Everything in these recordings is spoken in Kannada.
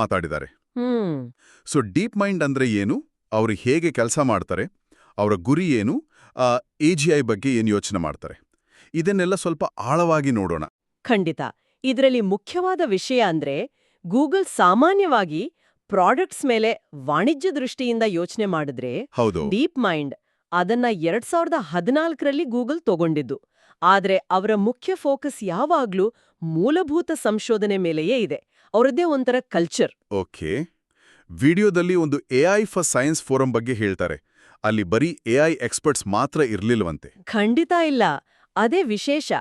ಮಾತಾಡಿದ್ದಾರೆ. ಹ್ಮ್ ಸೊ ಡೀಪ್ ಮೈಂಡ್ ಅಂದ್ರೆ ಏನು, ಅವರು ಹೇಗೆ ಕೆಲಸ ಮಾಡ್ತಾರೆ, ಅವರ ಗುರಿ ಏನು, AGI ಬಗ್ಗೆ ಏನು ಯೋಚನೆ ಮಾಡ್ತಾರೆ, ಇದನ್ನೆಲ್ಲ ಸ್ವಲ್ಪ ಆಳವಾಗಿ ನೋಡೋಣ. ಖಂಡಿತ. ಇದರಲ್ಲಿ ಮುಖ್ಯವಾದ ವಿಷಯ ಅಂದ್ರೆ ಗೂಗಲ್ ಸಾಮಾನ್ಯವಾಗಿ ಪ್ರಾಡಕ್ಟ್ಸ್ ಮೇಲೆ ವಾಣಿಜ್ಯ ದೃಷ್ಟಿಯಿಂದ ಯೋಚನೆ ಮಾಡಿದ್ರೆ ಹೌದು. ಡೀಪ್ ಮೈಂಡ್ ಅದನ್ನ 2014ರಲ್ಲಿ ಗೂಗಲ್ ತಗೊಂಡಿದ್ದು. ಆದ್ರೆ ಅವರ ಮುಖ್ಯ ಫೋಕಸ್ ಯಾವಾಗ್ಲೂ ಮೂಲಭೂತ ಸಂಶೋಧನೆ ಮೇಲೆಯೇ ಇದೆ. ಅವರದ್ದೇ ಒಂಥರ ಕಲ್ಚರ್. ಓಕೆ. ವಿಡಿಯೋದಲ್ಲಿ ಒಂದು AI ಫಾರ್ ಸೈನ್ಸ್ ಫೋರಂ ಬಗ್ಗೆ ಹೇಳ್ತಾರೆ. ಅಲ್ಲಿ ಬರೀ AI ಎಕ್ಸ್ಪರ್ಟ್ಸ್ ಮಾತ್ರ ಇರ್ಲಿಲ್ವಂತೆ. ಖಂಡಿತ ಇಲ್ಲ. ಅದೇ ವಿಶೇಷ.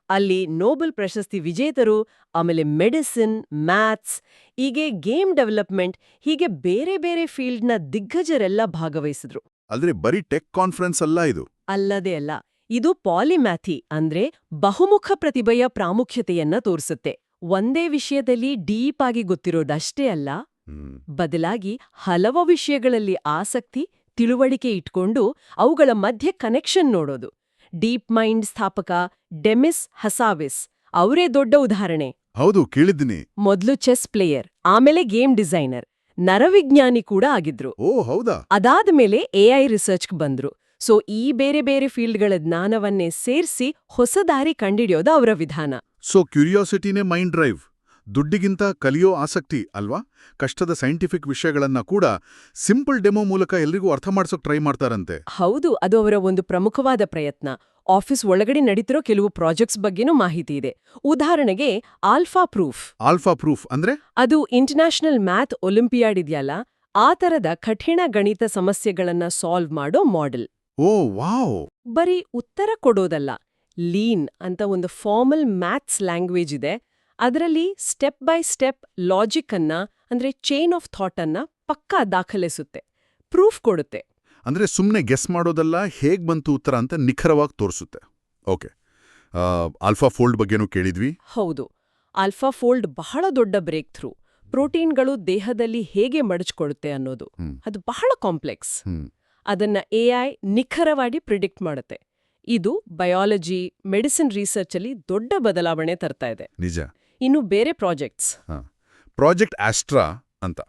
ಅಲ್ಲಿ ನೋಬೆಲ್ ಪ್ರಶಸ್ತಿ ವಿಜೇತರು, ಆಮೇಲೆ ಮೆಡಿಸಿನ್, ಮ್ಯಾಥ್ಸ್, ಹೀಗೆ ಗೇಮ್ ಡೆವಲಪ್ಮೆಂಟ್, ಹೀಗೆ ಬೇರೆ ಬೇರೆ ಫೀಲ್ಡ್ನ ದಿಗ್ಗಜರೆಲ್ಲ ಭಾಗವಹಿಸಿದ್ರು. ಅಂದ್ರೆ ಬರೀ ಟೆಕ್ ಕಾನ್ಫರೆನ್ಸ್ ಅಲ್ಲ ಇದು. ಅಲ್ಲದೇ ಅಲ್ಲ, ಇದು ಪಾಲಿಮ್ಯಾಥಿ ಅಂದ್ರೆ ಬಹುಮುಖ ಪ್ರತಿಭೆಯ ಪ್ರಾಮುಖ್ಯತೆಯನ್ನ ತೋರಿಸುತ್ತೆ. ಒಂದೇ ವಿಷಯದಲ್ಲಿ ಡೀಪ್ ಆಗಿ ಗೊತ್ತಿರೋದಷ್ಟೇ ಅಲ್ಲ, ಬದಲಾಗಿ ಹಲವು ವಿಷಯಗಳಲ್ಲಿ ಆಸಕ್ತಿ, ತಿಳುವಳಿಕೆ ಇಟ್ಕೊಂಡು ಅವುಗಳ ಮಧ್ಯೆ ಕನೆಕ್ಷನ್ ನೋಡೋದು. ಡೀಪ್ ಮೈಂಡ್ ಸ್ಥಾಪಕ ಡೆಮಿಸ್ ಹಸಾವಿಸ್ ಅವರೇ ದೊಡ್ಡ ಉದಾಹರಣೆ. ಹೌದು, ಕೇಳಿದ್ದೀನಿ. ಮೊದಲು ಚೆಸ್ ಪ್ಲೇಯರ್, ಆಮೇಲೆ ಗೇಮ್ ಡಿಸೈನರ್, ನರವಿಜ್ಞಾನಿ ಕೂಡ ಆಗಿದ್ರು. ಓ ಹೌದಾ. ಅದಾದ್ಮೇಲೆ AI ರಿಸರ್ಚ್ಗೆ ಬಂದ್ರು. ಸೊ ಈ ಬೇರೆ ಬೇರೆ ಫೀಲ್ಡ್ಗಳ ಜ್ಞಾನವನ್ನೇ ಸೇರಿಸಿ ಹೊಸ ದಾರಿ ಕಂಡಿಡಿಯೋದು ಅವರ ವಿಧಾನ. ಸೊ ಕ್ಯೂರಿಯಾಸಿಟಿನೇ ಮೈಂಡ್ ಡ್ರೈವ್. ದುಡ್ಡಿಗಿಂತ ಕಲಿಯೋ ಆಸಕ್ತಿ ಅಲ್ವಾ? ಕಷ್ಟದ ಸೈಂಟಿಫಿಕ್ ವಿಷಯಗಳನ್ನ ಕೂಡ ಸಿಂಪಲ್ ಡೆಮೋ ಮೂಲಕ ಎಲ್ರಿಗೂ ಅರ್ಥ ಮಾಡ್ಸೋಕ್ ಟ್ರೈ ಮಾಡ್ತಾರಂತೆ. ಹೌದು, ಅದು ಅವರ ಒಂದು ಪ್ರಮುಖವಾದ ಪ್ರಯತ್ನ. ಆಫೀಸ್ ಒಳಗಡೆ ನಡೀತಿರೋ ಕೆಲವು ಪ್ರಾಜೆಕ್ಟ್ಸ್ ಬಗ್ಗೆನೂ ಮಾಹಿತಿ ಇದೆ. ಉದಾಹರಣೆಗೆ ಆಲ್ಫಾ ಪ್ರೂಫ್. ಆಲ್ಫಾ ಪ್ರೂಫ್ ಅಂದ್ರೆ? ಅದು ಇಂಟರ್ನ್ಯಾಷನಲ್ ಮ್ಯಾಥ್ ಒಲಿಂಪಿಯಾಡ್ ಇದೆಯಲ್ಲ, ಆ ತರದ ಕಠಿಣ ಗಣಿತ ಸಮಸ್ಯೆಗಳನ್ನ ಸಾಲ್ವ್ ಮಾಡೋ ಮಾಡೆಲ್. ಓ ವಾವ್. ಬರೀ ಉತ್ತರ ಕೊಡೋದಲ್ಲ, ಲೀನ್ ಅಂತ ಒಂದು ಫಾರ್ಮಲ್ ಮ್ಯಾಥ್ಸ್ ಲ್ಯಾಂಗ್ವೇಜ್ ಇದೆ. ಅದರಲ್ಲಿ ಸ್ಟೆಪ್ ಬೈ ಸ್ಟೆಪ್ ಲಾಜಿಕ್ ಅನ್ನ, ಅಂದ್ರೆ ಚೈನ್ ಆಫ್ ಥಾಟ್ ಅನ್ನ ಪಕ್ಕಾ ದಾಖಲಿಸುತ್ತೆ, ಪ್ರೂಫ್ ಕೊಡುತ್ತೆ. ಅಂದ್ರೆ ಸುಮ್ಮನೆ ಗೆಸ್ ಮಾಡೋದಲ್ಲ, ಹೇಗ್ ಬಂತು ಉತ್ತರ ಅಂತ ನಿಖರವಾಗಿ ತೋರಿಸುತ್ತೆ. ಓಕೆ. ಆಲ್ಫಾ ಫೋಲ್ಡ್ ಬಗ್ಗೆನೂ ಕೇಳಿದ್ವಿ. ಹೌದು, ಆಲ್ಫಾ ಫೋಲ್ಡ್ ಬಹಳ ದೊಡ್ಡ ಬ್ರೇಕ್ ಥ್ರೂ. ಪ್ರೋಟೀನ್ಗಳು ದೇಹದಲ್ಲಿ ಹೇಗೆ ಮಡಚ್ಕೊಡುತ್ತೆ ಅನ್ನೋದು ಅದು ಬಹಳ ಕಾಂಪ್ಲೆಕ್ಸ್. ಅದನ್ನ AI ನಿಖರವಾಗಿ ಪ್ರಿಡಿಕ್ಟ್ ಮಾಡುತ್ತೆ. ಇದು ಬಯಾಲಜಿ, ಮೆಡಿಸಿನ್ ರಿಸರ್ಚಲ್ಲಿ ದೊಡ್ಡ ಬದಲಾವಣೆ ತರ್ತಾ ಇದೆ. ನಿಜ. ಇನ್ನು ಬೇರೆ ಪ್ರಾಜೆಕ್ಟ್ಸ್. ಪ್ರಾಜೆಕ್ಟ್ ಆಸ್ಟ್ರಾ ಅಂತ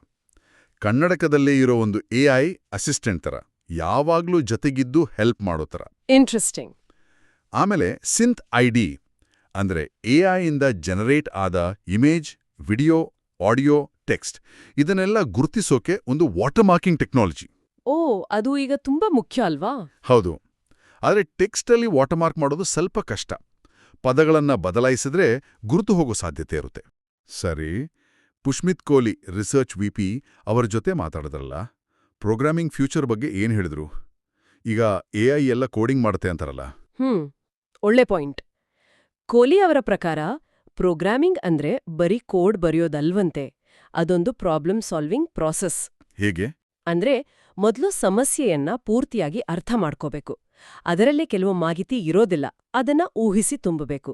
ಕನ್ನಡಕದಲ್ಲೇ ಇರೋ ಒಂದು AI ಅಸಿಸ್ಟೆಂಟ್ ತರ, ಯಾವಾಗ್ಲೂ ಜೊತೆಗಿದ್ದು ಹೆಲ್ಪ್ ಮಾಡೋ ತರ. ಇಂಟ್ರೆಸ್ಟಿಂಗ್. ಆಮೇಲೆ ಸಿಂತ್ ID ಅಂದ್ರೆ AI ಇಂದ ಜನರೇಟ್ ಆದ ಇಮೇಜ್, ವಿಡಿಯೋ, ಆಡಿಯೋ, ಟೆಕ್ಸ್ಟ್ ಇದನ್ನೆಲ್ಲ ಗುರುತಿಸೋಕೆ ಒಂದು ವಾಟರ್ ಮಾರ್ಕಿಂಗ್ ಟೆಕ್ನಾಲಜಿ. ಓ, ಅದು ಈಗ ತುಂಬಾ ಮುಖ್ಯ ಅಲ್ವಾ? ಹೌದು. ಆದರೆ ಟೆಕ್ಸ್ಟಲ್ಲಿ ವಾಟರ್ ಮಾರ್ಕ್ ಮಾಡೋದು ಸ್ವಲ್ಪ ಕಷ್ಟ. ಪದಗಳನ್ನ ಬದಲಾಯಿಸಿದ್ರೆ ಗುರುತು ಹೋಗೋ ಸಾಧ್ಯತೆ ಇರುತ್ತೆ. ಸರಿ, ಪುಷ್ಮಿತ್ ಕೋಲಿ ರಿಸರ್ಚ್ VP ಅವರ ಜೊತೆ ಮಾತಾಡಿದ್ರಲ್ಲ, ಪ್ರೋಗ್ರಾಮಿಂಗ್ ಫ್ಯೂಚರ್ ಬಗ್ಗೆ ಏನ್ ಹೇಳಿದ್ರು? ಈಗ AI ಎಲ್ಲ ಕೋಡಿಂಗ್ ಮಾಡುತ್ತೆ ಅಂತಾರಲ್ಲ. ಒಳ್ಳೆ ಪಾಯಿಂಟ್. ಕೋಲಿ ಅವರ ಪ್ರಕಾರ ಪ್ರೋಗ್ರಾಮಿಂಗ್ ಅಂದ್ರೆ ಬರೀ ಕೋಡ್ ಬರೆಯೋದಲ್ವಂತೆ, ಅದೊಂದು ಪ್ರಾಬ್ಲಮ್ ಸಾಲ್ವಿಂಗ್ ಪ್ರಾಸೆಸ್. ಹೇಗೆ? ಅಂದ್ರೆ ಮೊದಲು ಸಮಸ್ಯೆಯನ್ನ ಪೂರ್ತಿಯಾಗಿ ಅರ್ಥ ಮಾಡ್ಕೋಬೇಕು. ಅದರಲ್ಲೇ ಕೆಲವು ಮಾಹಿತಿ ಇರೋದಿಲ್ಲ, ಅದನ್ನ ಊಹಿಸಿ ತುಂಬಬೇಕು.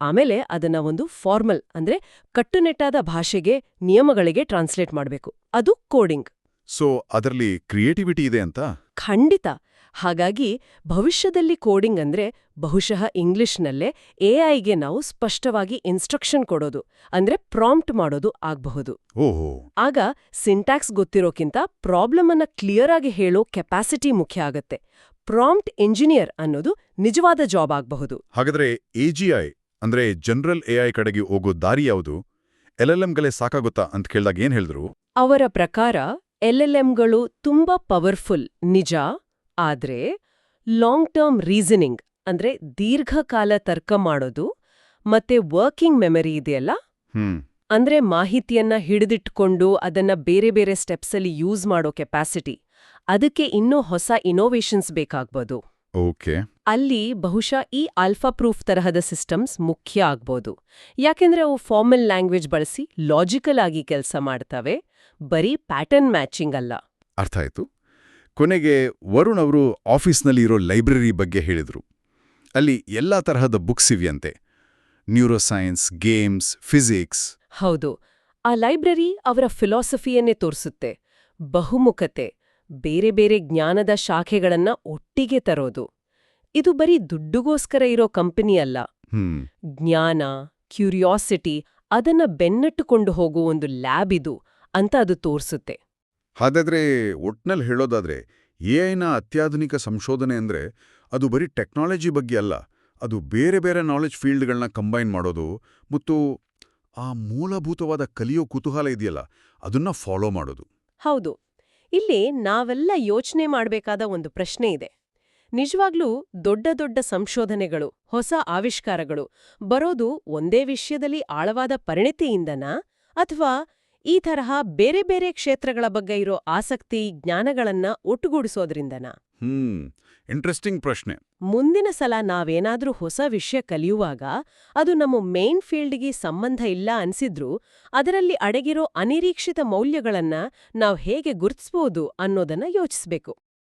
ಆಮೇಲೆ ಅದನ್ನ ಒಂದು ಫಾರ್ಮಲ್ ಅಂದ್ರೆ ಕಟ್ಟುನಿಟ್ಟಾದ ಭಾಷೆಗೆ, ನಿಯಮಗಳಿಗೆ ಟ್ರಾನ್ಸ್ಲೇಟ್ ಮಾಡಬೇಕು. ಅದು ಕೋಡಿಂಗ್. ಸೊ ಅದರಲ್ಲಿ ಕ್ರಿಯೇಟಿವಿಟಿ ಇದೆ ಅಂತ? ಖಂಡಿತ. ಹಾಗಾಗಿ ಭವಿಷ್ಯದಲ್ಲಿ ಕೋಡಿಂಗ್ ಅಂದ್ರೆ ಬಹುಶಃ ಇಂಗ್ಲಿಷ್ನಲ್ಲೇ AIಗೆ ನಾವು ಸ್ಪಷ್ಟವಾಗಿ ಇನ್ಸ್ಟ್ರಕ್ಷನ್ ಕೊಡೋದು, ಅಂದ್ರೆ ಪ್ರಾಂಪ್ಟ್ ಮಾಡೋದು ಆಗಬಹುದು. ಓಹೋ. ಆಗ ಸಿಂಟ್ಯಾಕ್ಸ್ ಗೊತ್ತಿರೋಕ್ಕಿಂತ ಪ್ರಾಬ್ಲಮ್ ಅನ್ನ ಕ್ಲಿಯರ್ ಆಗಿ ಹೇಳೋ ಕೆಪಾಸಿಟಿ ಮುಖ್ಯ ಆಗತ್ತೆ. ಪ್ರಾಂಪ್ಟ್ ಎಂಜಿನಿಯರ್ ಅನ್ನೋದು ನಿಜವಾದ ಜಾಬ್ ಆಗಬಹುದು. ಹಾಗಾದ್ರೆ AGI ಅಂದ್ರೆ ಜನರಲ್ AI ಕಡೆಗೆ ಹೋಗೋ ದಾರಿ ಯಾವುದು? LLMಗಳೇ ಸಾಕಾಗುತ್ತಾ ಅಂತ ಕೇಳಿದಾಗ ಏನ್ ಹೇಳಿದ್ರು? ಅವರ ಪ್ರಕಾರ LLMಗಳು ತುಂಬಾ ಪವರ್ಫುಲ್ ನಿಜ, ಆದ್ರೆ ಲಾಂಗ್ ಟರ್ಮ್ ರೀಸನಿಂಗ್ ಅಂದ್ರೆ ದೀರ್ಘಕಾಲ ತರ್ಕ ಮಾಡೋದು ಮತ್ತೆ ವರ್ಕಿಂಗ್ ಮೆಮರಿ ಇದೆಯಲ್ಲ, ಅಂದ್ರೆ ಮಾಹಿತಿಯನ್ನ ಹಿಡಿದಿಟ್ಕೊಂಡು ಅದನ್ನ ಬೇರೆ ಬೇರೆ ಸ್ಟೆಪ್ಸಲ್ಲಿ ಯೂಸ್ ಮಾಡೋ ಕೆಪಾಸಿಟಿ, ಅದಕ್ಕೆ ಇನ್ನೂ ಹೊಸ ಇನೋವೇಷನ್ಸ್ ಬೇಕಾಗ್ಬೋದು. ಓಕೆ. ಅಲ್ಲಿ ಬಹುಶಃ ಈ ಆಲ್ಫಾ ಪ್ರೂಫ್ ತರಹದ ಸಿಸ್ಟಮ್ಸ್ ಮುಖ್ಯ ಆಗ್ಬೋದು. ಯಾಕೆಂದ್ರೆ ಅವು ಫಾರ್ಮಲ್ ಲ್ಯಾಂಗ್ವೇಜ್ ಬಳಸಿ ಲಾಜಿಕಲ್ ಆಗಿ ಕೆಲಸ ಮಾಡ್ತವೆ, ಬರೀ ಪ್ಯಾಟರ್ನ್ ಮ್ಯಾಚಿಂಗ್ ಅಲ್ಲ. ಅರ್ಥ ಆಯ್ತು. ಕೊನೆಗೆ ವರುಣ್ ಅವರು ಆಫೀಸ್ನಲ್ಲಿ ಇರೋ ಲೈಬ್ರರಿ ಬಗ್ಗೆ ಹೇಳಿದ್ರು. ಅಲ್ಲಿ ಎಲ್ಲಾ ತರಹದ ಬುಕ್ಸ್ ಇವೆಯಂತೆ, ನ್ಯೂರೋಸೈನ್ಸ್, ಗೇಮ್ಸ್, ಫಿಸಿಕ್ಸ್. ಹೌದು, ಆ ಲೈಬ್ರರಿ ಅವರ ಫಿಲಾಸಫಿಯನ್ನೇ ತೋರಿಸುತ್ತೆ. ಬಹುಮುಖತೆ, ಬೇರೆ ಬೇರೆ ಜ್ಞಾನದ ಶಾಖೆಗಳನ್ನ ಒಟ್ಟಿಗೆ ತರೋದು. ಇದು ಬರೀ ದುಡ್ಡುಗೋಸ್ಕರ ಇರೋ ಕಂಪನಿ ಅಲ್ಲ. ಜ್ಞಾನ, ಕ್ಯೂರಿಯಾಸಿಟಿ ಅದನ್ನ ಬೆನ್ನಟ್ಟುಕೊಂಡು ಹೋಗೋ ಒಂದು ಲ್ಯಾಬ್ ಇದು. ಅಂತ ಅದು ತೋರ್ಸುತ್ತೆ. ಹಾಗಾದ್ರೆ ಒಟ್ನಲ್ಲಿ ಹೇಳೋದಾದ್ರೆ ಎಐನ ಅತ್ಯಾಧುನಿಕ ಸಂಶೋಧನೆ ಅಂದ್ರೆ ಅದು ಬರೀ ಟೆಕ್ನಾಲಜಿ ಬಗ್ಗೆ ಅಲ್ಲ, ಅದು ಬೇರೆ ಬೇರೆ ನಾಲೆಜ್ ಫೀಲ್ಡ್ಗಳನ್ನ ಕಂಬೈನ್ ಮಾಡೋದು ಮತ್ತು ಆ ಮೂಲಭೂತವಾದ ಕಲಿಯೋ ಕುತೂಹಲ ಇದೆಯಲ್ಲ ಅದನ್ನ ಫಾಲೋ ಮಾಡೋದು. ಹೌದು. ಇಲ್ಲಿ ನಾವೆಲ್ಲ ಯೋಚನೆ ಮಾಡಬೇಕಾದ ಒಂದು ಪ್ರಶ್ನೆ ಇದೆ. ನಿಜವಾಗ್ಲೂ ದೊಡ್ಡ ದೊಡ್ಡ ಸಂಶೋಧನೆಗಳು, ಹೊಸ ಆವಿಷ್ಕಾರಗಳು ಬರೋದು ಒಂದೇ ವಿಷಯದಲ್ಲಿ ಆಳವಾದ ಪರಿಣಿತಿಯಿಂದನಾ, ಅಥವಾ ಈ ತರಹ ಬೇರೆ ಬೇರೆ ಕ್ಷೇತ್ರಗಳ ಬಗ್ಗೆ ಇರೋ ಆಸಕ್ತಿ, ಜ್ಞಾನಗಳನ್ನ ಒಟ್ಟುಗೂಡಿಸೋದ್ರಿಂದನಾ? ಇಂಟ್ರೆಸ್ಟಿಂಗ್ ಪ್ರಶ್ನೆ. ಮುಂದಿನ ಸಲ ನಾವೇನಾದ್ರೂ ಹೊಸ ವಿಷಯ ಕಲಿಯುವಾಗ ಅದು ನಮ್ಮ ಮೇನ್ ಫೀಲ್ಡ್ಗೆ ಸಂಬಂಧ ಇಲ್ಲ ಅನ್ಸಿದ್ರೂ ಅದರಲ್ಲಿ ಅಡಗಿರೋ ಅನಿರೀಕ್ಷಿತ ಮೌಲ್ಯಗಳನ್ನ ನಾವ್ ಹೇಗೆ ಗುರ್ತಿಸ್ಬೋದು ಅನ್ನೋದನ್ನ ಯೋಚಿಸ್ಬೇಕು.